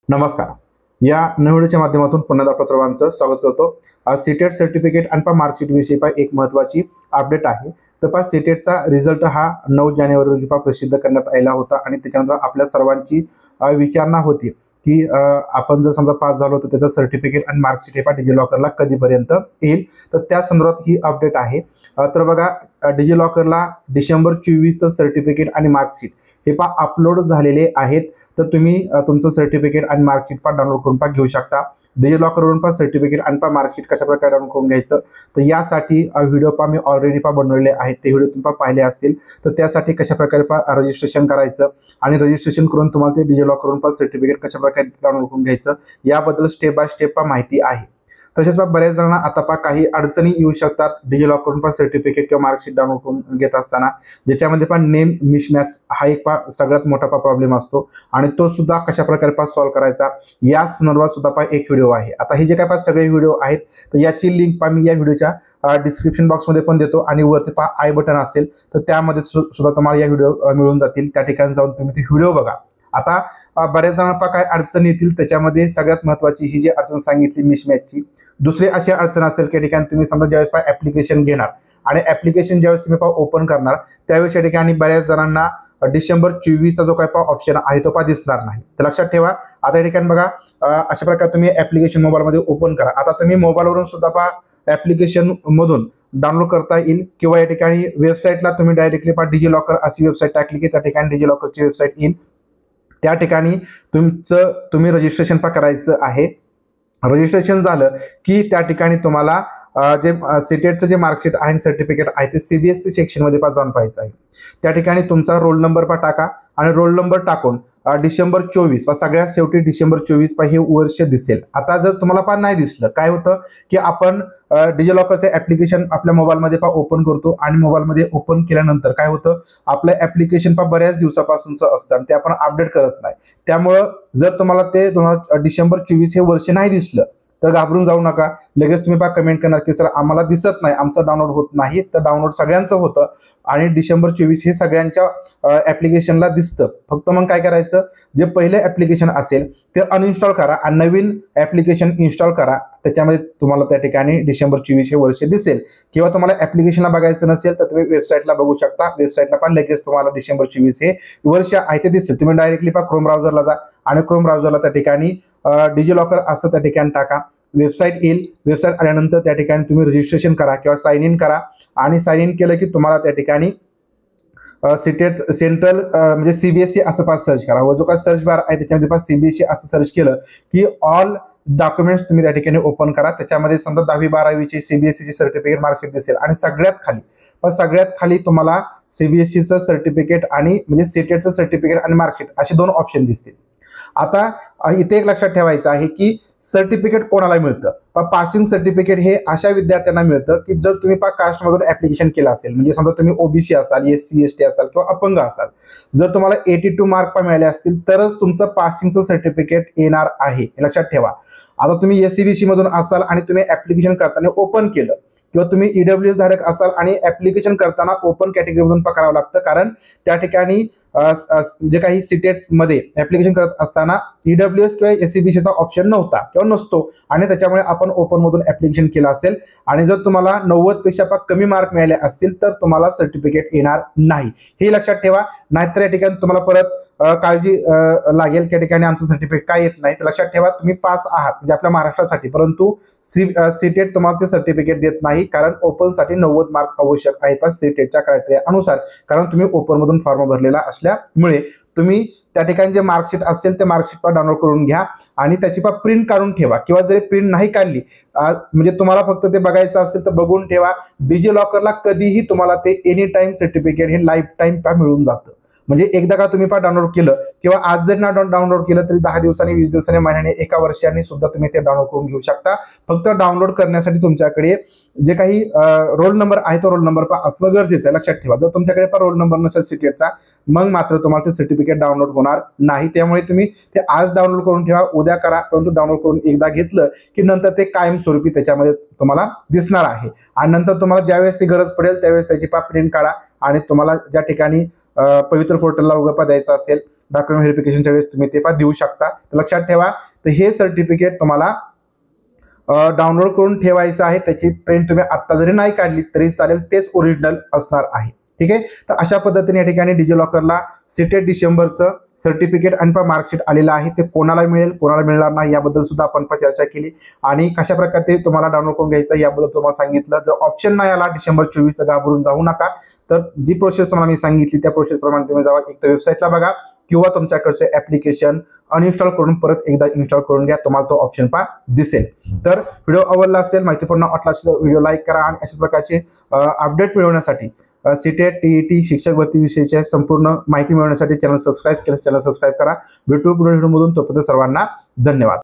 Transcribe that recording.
नमस्कार. या नवीन व्हिडिओच्या माध्यमातून पुन्हा आपल्या सर्वांचं स्वागत करतो. आज सीटेट सर्टिफिकेट आणि मार्कशीट विषयी एक महत्त्वाची अपडेट आहे. तर सीटेटचा रिझल्ट हा 9 जानेवारी रोजी प्रसिद्ध करण्यात आला होता आणि त्याच्यानंतर आपल्या सर्वांची विचारणा होती की आपण जर समजा पास झालो तर त्याचं सर्टिफिकेट आणि मार्कशीट हे डिजिलॉकरला कधीपर्यंत येईल. तर त्या संदर्भात ही अपडेट आहे. तर बघा, डिजिलॉकरला डिसेंबर 24चं सर्टिफिकेट आणि मार्कशीट हे अपलोड झालेले आहेत. तर तुम्ही तुमचं सर्टिफिकेट आणि मार्कशीट डाउनलोड करून घेऊ शकता. डिजिलॉकरवरून सर्टिफिकेट आणि मार्कशीट कशा प्रकारे डाउनलोड करून घ्यायचं, तर यासाठी व्हिडिओ मी ऑलरेडी बनवलेले आहेत. ते व्हिडिओ तुम्ही पाहिले असतील. तर त्यासाठी कशा प्रकारे रजिस्ट्रेशन करायचं आणि रजिस्ट्रेशन करून तुम्हाला ते डिजिलॉकरवरून सर्टिफिकेट कशा प्रकारे डाउनलोड करून घ्यायचं याबद्दल स्टेप बाय स्टेप माहिती आहे. तसेच बऱ्याच जणांना आता काही अडचणी येऊ शकतात डिजिलॉकरवरून सर्टिफिकेट किंवा मार्कशीट डाउनलोड करून घेत असताना, ज्याच्यामध्ये नेम मिसमॅच हा एक सगळ्यात मोठा प्रॉब्लेम असतो आणि तो सुद्धा कशा प्रकारे सॉल्व्ह करायचा या संदर्भात सुद्धा एक व्हिडिओ आहे. आता हे जे काय सगळे व्हिडिओ आहेत तर याची लिंक मी या व्हिडिओच्या डिस्क्रिप्शन बॉक्समध्ये पण देतो आणि वरती आय बटन असेल तर त्यामध्ये सुद्धा तुम्हाला या व्हिडिओ मिळून जातील. त्या ठिकाणी जाऊन तुम्ही ते व्हिडिओ बघा. आता बऱ्याच जणांना काय अडचणी येतील, त्याच्यामध्ये सगळ्यात महत्त्वाची ही जी अडचण सांगितली मिसमॅचची. दुसरी अशी अडचण असेल की ठिकाणी तुम्ही समजा ज्यावेळेस ऍप्लिकेशन घेणार आणि ऍप्लिकेशन ज्यावेळेस तुम्ही ओपन करणार त्यावेळेस या ठिकाणी बऱ्याच जणांना डिसेंबर 24चा जो ऑप्शन आहे तो दिसणार नाही. तर लक्षात ठेवा. आता या ठिकाणी बघा, अशा प्रकारे तुम्ही ऍप्लिकेशन मोबाईलमध्ये ओपन करा. आता तुम्ही मोबाईलवरून सुद्धा ऍप्लिकेशन मधून डाउनलोड करता येईल किंवा या ठिकाणी वेबसाईटला तुम्ही डायरेक्टली डिजिलॉकर अशी वेबसाईट टाकली की त्या ठिकाणी डिजिलॉकरची वेबसाईट येईल. त्या ठिकाणी तुम्ही रजिस्ट्रेशन करायचं आहे. रजिस्ट्रेशन झालं की त्या ठिकाणी तुम्हाला जे सीटेटचं जे मार्कशीट आहे सर्टिफिकेट आहे ते सीबीएसई सेक्शन मध्ये जाऊन पाहायचं आहे. त्या ठिकाणी तुमचा रोल नंबर टाका आणि रोल नंबर टाकून डिसेंबर 24 सगळ्यात शेवटी डिसेंबर 24 हे वर्ष दिसेल. आता जर तुम्हाला नाही दिसलं, काय होतं की आपण डिजिलॉकरचं ऍप्लिकेशन आपल्या मोबाईलमध्ये ओपन करतो आणि मोबाईलमध्ये ओपन केल्यानंतर काय होतं, आपलं ऍप्लिकेशन बऱ्याच दिवसापासूनचं असतं आणि ते आपण अपडेट करत नाही. त्यामुळं जर तुम्हाला ते डिसेंबर 24 हे वर्ष नाही दिसलं तर घाबरून जाऊ नका. लगेच तुम्ही कमेंट करणार की सर आम्हाला दिसत नाही, आमचं डाउनलोड होत नाही. तर डाउनलोड सगळ्यांचं होतं आणि डिसेंबर 24 हे सगळ्यांच्या ऍप्लिकेशनला दिसतं. फक्त मग काय करायचं, जे पहिले ऍप्लिकेशन असेल ते अनइन्स्टॉल करा आणि नवीन ऍप्लिकेशन इन्स्टॉल करा. त्याच्यामध्ये तुम्हाला त्या ठिकाणी डिसेंबर 24 हे वर्ष दिसेल. किंवा तुम्हाला ऍप्लिकेशनला बघायचं नसेल तर तुम्ही वेबसाईटला बघू शकता. वेबसाईटला लगेच तुम्हाला डिसेंबर 24 हे वर्ष आहे ते दिसेल. तुम्ही डायरेक्टली क्रोम ब्राउझरला जा आणि क्रोम ब्राउझरला त्या ठिकाणी डिजिलॉकर असं त्या ठिकाणी टाका. वेबसाईट येईल. वेबसाईट आल्यानंतर त्या ठिकाणी तुम्ही रजिस्ट्रेशन करा किंवा साइन इन करा आणि साइन इन केलं की तुम्हाला त्या ठिकाणी सीटेट सेंट्रल म्हणजे सीबीएसई असं सर्च करा व जो काय सर्च बार आहे त्याच्यामध्ये सीबीएसई असं सर्च केलं की ऑल डॉक्युमेंट्स तुम्ही त्या ठिकाणी ओपन करा. त्याच्यामध्ये समजा 10वी 12वीचे सीबीएसईचे सर्टिफिकेट मार्कशीट दिसेल आणि सगळ्यात खाली तुम्हाला सीबीएसईचं सर्टिफिकेट आणि म्हणजे सीटेटचं सर्टिफिकेट आणि मार्कशीट असे 2 ऑप्शन दिसतील. आता इथे एक लक्षात ठेवायचं आहे की सर्टिफिकेट कोणाला मिळतं, पासिंग सर्टिफिकेट हे अशा विद्यार्थ्यांना मिळतं की जर तुम्ही कास्टमधून ऍप्लिकेशन केलं असेल, म्हणजे समजा तुम्ही ओबीसी असाल, एससी एसटी असाल किंवा अपंग असाल, जर तुम्हाला 82 मार्क मिळाले असतील तरच तुमचं पासिंगचं सर्टिफिकेट येणार आहे, लक्षात ठेवा. आता तुम्ही एससीबीसी मधून असाल आणि तुम्ही ऍप्लिकेशन करताना ओपन केलं किंवा तुम्ही ईडब्ल्यूएस धारक असाल आणि ऍप्लिकेशन करताना ओपन कॅटेगरीमधून करावं लागतं, कारण त्या ठिकाणी जे काही सीटेट मध्ये ऍप्लिकेशन करत असताना ईडब्ल्यूएस किंवा एससीबीसीचा ऑप्शन नव्हता किंवा नसतो आणि त्याच्यामुळे आपण ओपन मधून ऍप्लिकेशन केलं असेल आणि जर तुम्हाला 90 पेक्षा कमी मार्क मिळाले असतील तर तुम्हाला सर्टिफिकेट येणार नाही. हे लक्षात ठेवा. नाहीतर या ठिकाणी तुम्हाला परत काळजी लागेल त्या ठिकाणी आमचं सर्टिफिकेट काय येत नाही. तर लक्षात ठेवा, तुम्ही पास आहात म्हणजे आपल्या महाराष्ट्रासाठी, परंतु सीटेट तुम्हाला ते सर्टिफिकेट देत नाही, कारण ओपन साठी 90 मार्क आवश्यक आहेत सीटेटच्या क्रायटेरिया अनुसार, कारण तुम्ही ओपन मधून फॉर्म भरलेला असल्यामुळे. तुम्ही त्या ठिकाणी जे मार्कशीट असेल ते मार्कशीट डाउनलोड करून घ्या आणि त्याची प्रिंट काढून ठेवा किंवा जरी प्रिंट नाही काढली म्हणजे तुम्हाला फक्त ते बघायचं असेल तर बघून ठेवा. डिजिलॉकरला कधीही तुम्हाला ते एनी टाइम सर्टिफिकेट हे लाईफ टाइम मिळून जातं. म्हणजे एकदा का तुम्ही डाउनलोड केलं किंवा आज जरी ना डाउनलोड केलं तरी 10 दिवसांनी, 20 दिवसांनी, महिन्याने, 1 वर्षाने सुद्धा तुम्ही ते डाउनलोड करून घेऊ शकता. फक्त डाउनलोड करण्यासाठी तुमच्याकडे जे काही रोल नंबर आहे तो रोल नंबर असणं गरजेचं आहे, लक्षात ठेवा. जर तुमच्याकडे रोल नंबर नसेल सीटेटचा मग मात्र तुम्हाला ते सर्टिफिकेट डाउनलोड होणार नाही. त्यामुळे तुम्ही ते आज डाउनलोड करून ठेवा, उद्या करा, परंतु डाउनलोड करून एकदा घेतलं की नंतर ते कायमस्वरूपी त्याच्यामध्ये तुम्हाला दिसणार आहे आणि नंतर तुम्हाला ज्यावेळेस ती गरज पडेल त्यावेळेस त्याची प्रिंट काढा आणि तुम्हाला ज्या ठिकाणी पवित्र पोर्टलला उघडपा द्यायचा असेल डॉक्युमेंट व्हेरिफिकेशनच्या वेळेस तुम्ही ते देऊ शकता. तर लक्षात ठेवा, तर हे सर्टिफिकेट तुम्हाला डाउनलोड करून ठेवायचं आहे. त्याची प्रिंट तुम्ही आता जरी नाही काढली तरी चालेल, तेच ओरिजिनल असणार आहे. ठीक आहे. तर अशा पद्धतीने या ठिकाणी डिजिलॉकरला सीटेट डिसेंबरचं सर्टिफिकेट आणि मार्कशीट आलेलं आहे. ते कोणाला मिळेल, कोणाला मिळणार नाही याबद्दल सुद्धा आपण चर्चा केली आणि कशा प्रकारे तुम्हाला डाउनलोड करून घ्यायचं याबद्दल तुम्हाला सांगितलं. जर ऑप्शन नाही आला डिसेंबर 24 तर घाबरून जाऊ नका. तर जी प्रोसेस तुम्हाला मी सांगितली त्या प्रोसेस प्रमाणे तुम्ही जावा, एक तर वेबसाईटला बघा किंवा तुमच्याकडचे ऍप्लिकेशन अनइन्स्टॉल करून परत एकदा इन्स्टॉल करून घ्या, तुम्हाला तो ऑप्शन दिसेल. तर व्हिडिओ आवडला असेल, माहितीपूर्ण वाटला असेल तर व्हिडिओ लाईक करा आणि अशाच प्रकारचे अपडेट मिळवण्यासाठी सीटेट टीईटी शिक्षक भरती विषयीच्या संपूर्ण माहिती मिळवण्यासाठी चॅनल सबस्क्राईब करा. भेटू पुढील व्हिडिओमधून. तोपर्यंत सर्वांना धन्यवाद.